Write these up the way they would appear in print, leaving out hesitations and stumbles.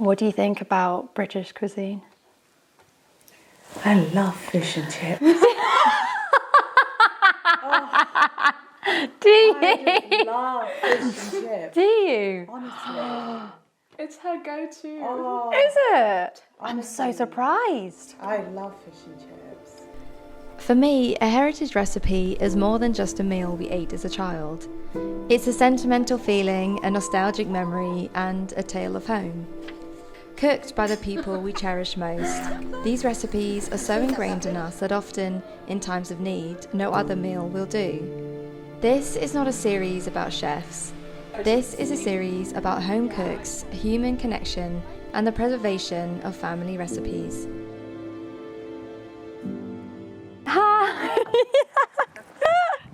What do you think about British cuisine? I love fish and chips. Do you? I just love fish and chips. Do you? Honestly. It's her go-to. Oh, Is it? I'm honestly, so surprised. I love fish and chips. For me, a heritage recipe is more than just a meal we ate as a child. It's a sentimental feeling, a nostalgic memory, and a tale of home. Cooked by the people we cherish most, these recipes are so ingrained in us that often, in times of need, no other meal will do. This is not a series about chefs. This is a series about home cooks, human connection, and the preservation of family recipes. Hi.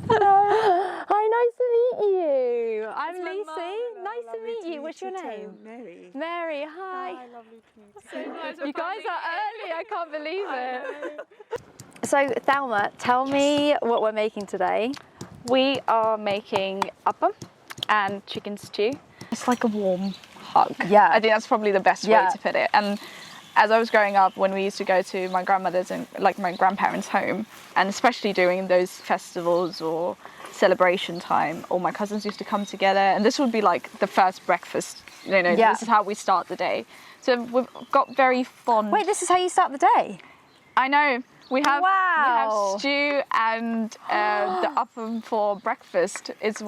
Hi, nice to meet you. I'm Lucy. Nice to meet you. What's your name? Mary. Mary, hi. Hi, lovely to meet you. You guys are early, I can't believe it. So, Thelma, tell me what we're making today. We are making appam and chicken stew. It's like a warm hug. Yeah. I think that's probably the best way to put it. And as I was growing up, when we used to go to my grandmother's and like my grandparents' home, and especially during those festivals or celebration time, all my cousins used to come together, and this would be like the first breakfast. This is how we start the day. So we've got very fond. Wait, this is how you start the day? I know. We have Wow. stew and the appam for breakfast. It's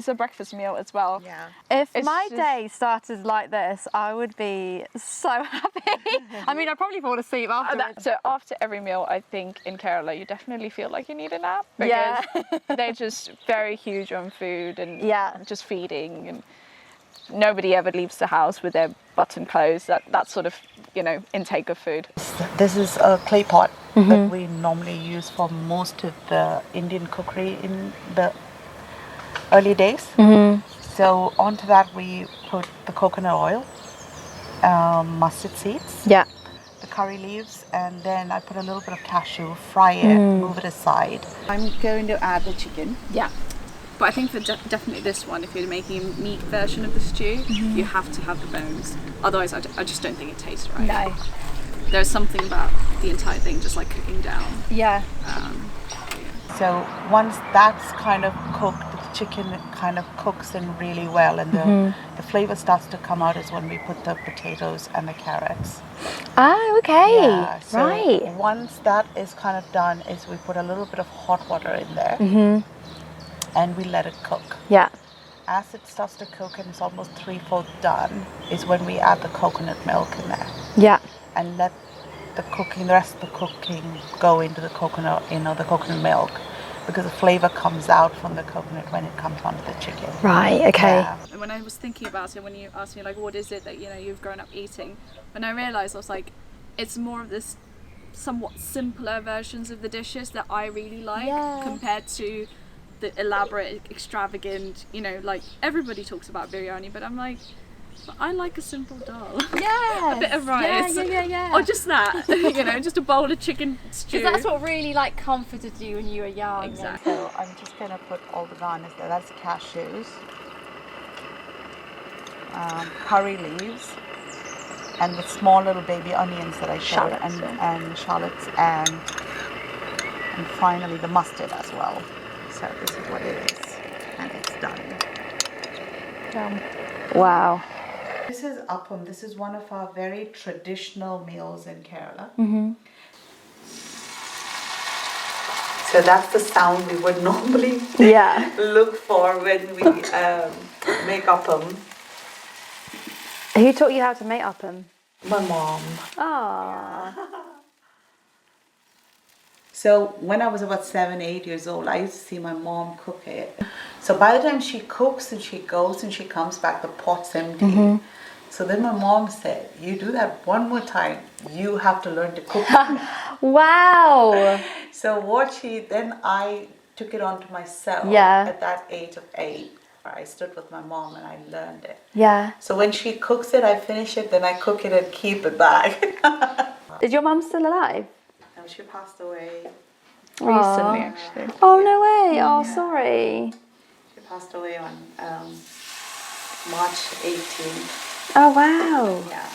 a breakfast meal as well. Yeah. If It's my just- day started like this, I would be so happy. I mean, I'd probably fall asleep afterwards. So after every meal, I think in Kerala, you definitely feel like you need a nap because Yeah. they're just very huge on food and Yeah. just feeding, and nobody ever leaves the house with their button closed. That sort of intake of food. This is a clay pot that we normally use for most of the Indian cookery in the early days. So onto that we put the coconut oil, mustard seeds, Yeah. the curry leaves, and then I put a little bit of cashew, fry it, move it aside. I'm going to add the chicken. Yeah. But I think for definitely this one, if you're making a meat version of the stew, you have to have the bones. Otherwise, I just don't think it tastes right. No. There's something about the entire thing just like cooking down. Yeah. So once that's kind of cooked, the chicken kind of cooks in really well, and the flavor starts to come out is when we put the potatoes and the carrots. Oh, okay. Yeah, so right. once that is kind of done, is we put a little bit of hot water in there, and we let it cook. Yeah. As it starts to cook and it's almost 3/4 done, is when we add the coconut milk in there Yeah. and let the rest of the cooking go into the coconut, the coconut milk, because the flavor comes out from the coconut when it comes onto the chicken. Right, okay. Yeah. And when I was thinking about it, when you asked me like, what is it that you've grown up eating, when I realised, I was like, it's more of this somewhat simpler versions of the dishes that I really like compared to the elaborate, extravagant. Like everybody talks about biryani, but I'm like, but I like a simple dal. Yeah. A bit of rice. Yeah. Or just that, just a bowl of chicken stew. Because that's what really comforted you when you were young. Exactly. So I'm just going to put all the garnish there. That's cashews, curry leaves, and the small little baby onions that I showed, and shallots, and finally the mustard as well. So this is what it is, and it's done. Wow. This is appam. This is one of our very traditional meals in Kerala. So that's the sound we would normally look for when we make appam. Who taught you how to make appam? My mom. Oh. So when I was about 7, 8 years old, I used to see my mom cook it. So by the time she cooks and she goes and she comes back, the pot's empty. So then my mom said, you do that one more time, you have to learn to cook. Wow. So then I took it onto myself at that age of 8. I stood with my mom and I learned it. Yeah. So when she cooks it, I finish it, then I cook it and keep it back. Is your mum still alive? And she passed away. Recently, actually. Oh, no way. Oh, sorry. She passed away on March 18th. Oh, wow. Yeah.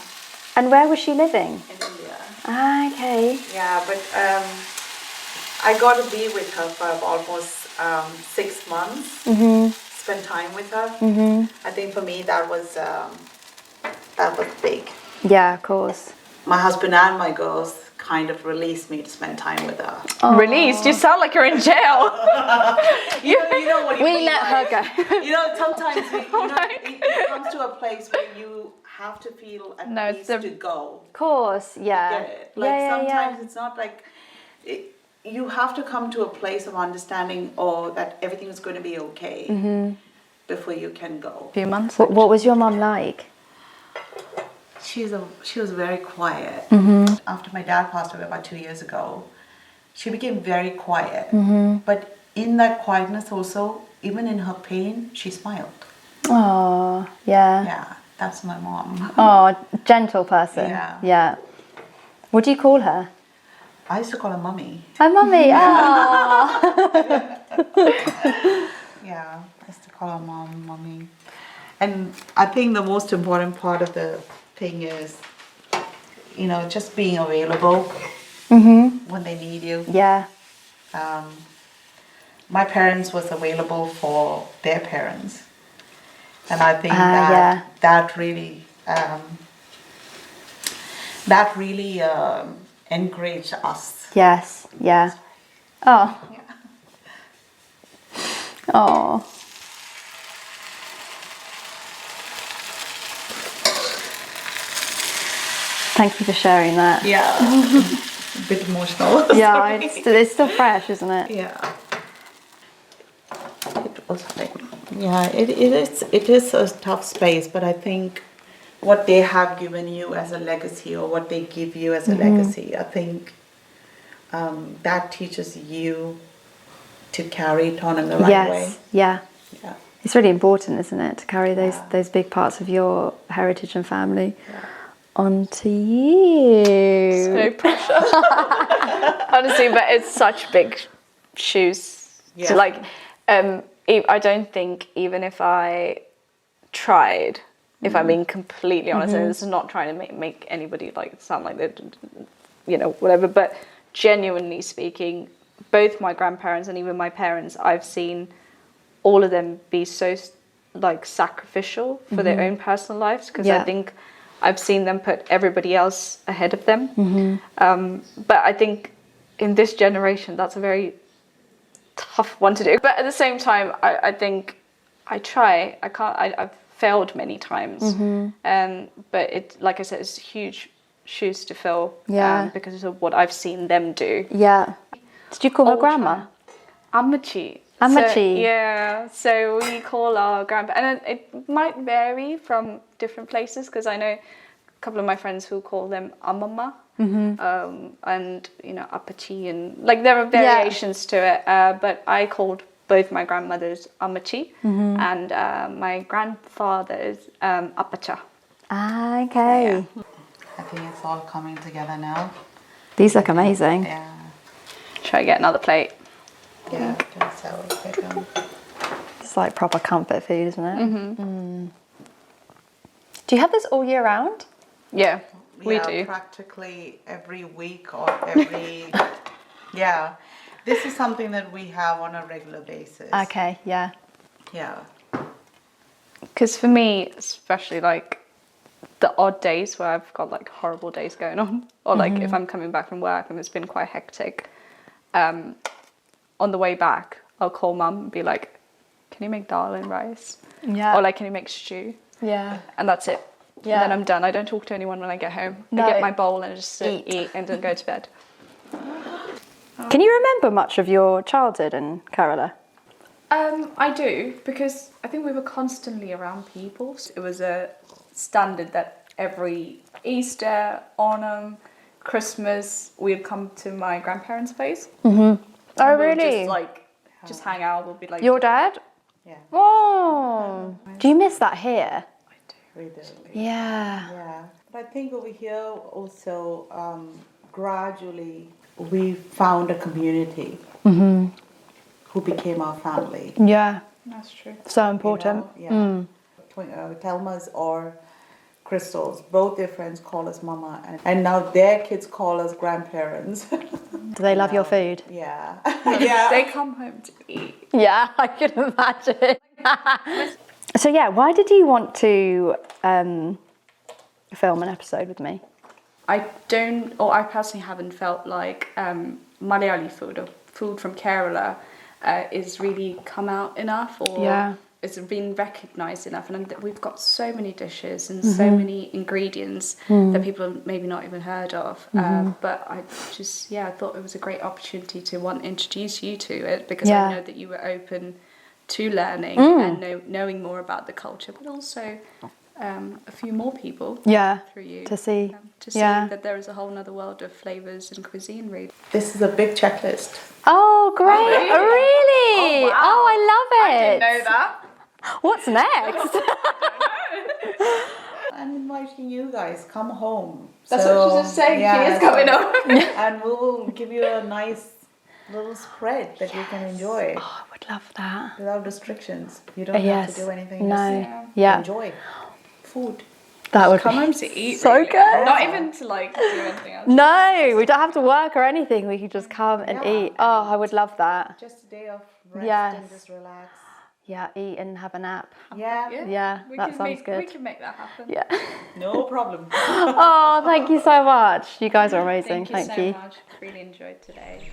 And where was she living? in India. Ah, okay. Yeah, but I got to be with her for almost 6 months. Spend time with her. I think for me that was big. Yeah, of course. My husband and my girls kind of released me to spend time with her. Released? You sound like you're in jail. You know what you We mean, let her right? go. You know, sometimes it comes to a place where you have to feel at peace to go. Of course, yeah. Get it? Like sometimes it's not like you have to come to a place of understanding that everything is going to be okay before you can go. Few months. What was your mum like? She was very quiet. After my dad passed away about 2 years ago, she became very quiet. But in that quietness also, even in her pain, she smiled. Oh, yeah. Yeah, that's my mom. Oh, gentle person. Yeah. Yeah. What do you call her? I used to call her mummy. Hi, mummy. Oh. Yeah, I used to call her mummy. And I think the most important part of the thing is, just being available when they need you. Yeah. My parents was available for their parents, and I think that really encouraged us. Yes. Yeah. Oh. Oh. Thank you for sharing that. Yeah, a bit emotional. Yeah, it's still fresh, isn't it? Yeah. It was like, it is a tough space, but I think what they have given you as a legacy, or what they give you as a legacy, I think that teaches you to carry it on in the right way. Yeah. Yeah. It's really important, isn't it, to carry those big parts of your heritage and family onto you. No pressure. Honestly, but it's such big shoes. Yeah. So like, I don't think even if I tried, if I'm being completely honest, and this is not trying to make anybody like sound like they're, whatever, but genuinely speaking, both my grandparents and even my parents, I've seen all of them be so like sacrificial for their own personal lives, because I think I've seen them put everybody else ahead of them. But I think in this generation, that's a very tough one to do. But at the same time, I think I try. I've failed many times. But it, like I said, it's huge shoes to fill. Because of what I've seen them do. Yeah. Did you call her grandma? Amachi. Amachi. So we call our grandpa, and it might vary from different places, because I know a couple of my friends who call them amama, and apachi, and like there are variations to it. But I called both my grandmothers amachi, and my grandfather's apacha. Ah, okay. Yeah. I think it's all coming together now. These look amazing. Yeah. Try to get another plate. Yeah. So It's like proper comfort food, isn't it? Do you have this all year round? Yeah, we do. Practically every week or every. Yeah. This is something that we have on a regular basis. Okay, yeah. Yeah. Because for me, especially like the odd days where I've got like horrible days going on, or like if I'm coming back from work and it's been quite hectic, on the way back, I'll call mum and be like, can you make dal and rice? Yeah. Or like, can you make stew? Yeah. And that's it. Yeah. And then I'm done. I don't talk to anyone when I get home. No. I get my bowl and just sit, eat and then go to bed. Can you remember much of your childhood in Kerala? I do, because I think we were constantly around people. So it was a standard that every Easter, Onam, Christmas, we'd come to my grandparents' place. Oh, We'd really? just hang out. We'll be like, Your dad? Yeah. Oh. Do you miss that here? We do. Yeah. Yeah. But I think over here also, gradually, we found a community who became our family. Yeah. that's true. So important. Yeah. Thelma's our Crystals. Both their friends call us mama, and now their kids call us grandparents. Do they love your food? Yeah. Yeah. They come home to eat. Yeah, I can imagine. So yeah, why did you want to film an episode with me? I personally haven't felt like Malayali food or food from Kerala is really come out enough, or it's been recognised enough. And we've got so many dishes and so many ingredients that people have maybe not even heard of. But I just, I thought it was a great opportunity to introduce you to it, because I know that you were open to learning and knowing more about the culture, but also a few more people through you to see that there is a whole other world of flavours and cuisine. Really, This is a big checklist. Oh, great! Oh, really? Oh, really? Oh, I love it. I didn't know that. What's next? I'm inviting you guys. Come home. That's what she's just saying. She is coming home. And we'll give you a nice little spread that you can enjoy. Oh, I would love that. Without restrictions. You don't have to do anything. No. Just enjoy food. That would Come be home to eat. so really. good. Not even to like do anything else. No, we don't have to work or anything. We could just come and eat. Oh, I would love that. Just a day of rest Yes. and just relax. Yeah, eat and have a nap. Yeah. Yeah, that sounds good. We can make that happen. Yeah. No problem. Oh, thank you so much. You guys are amazing. Thank you Thank so you. much. Really enjoyed today.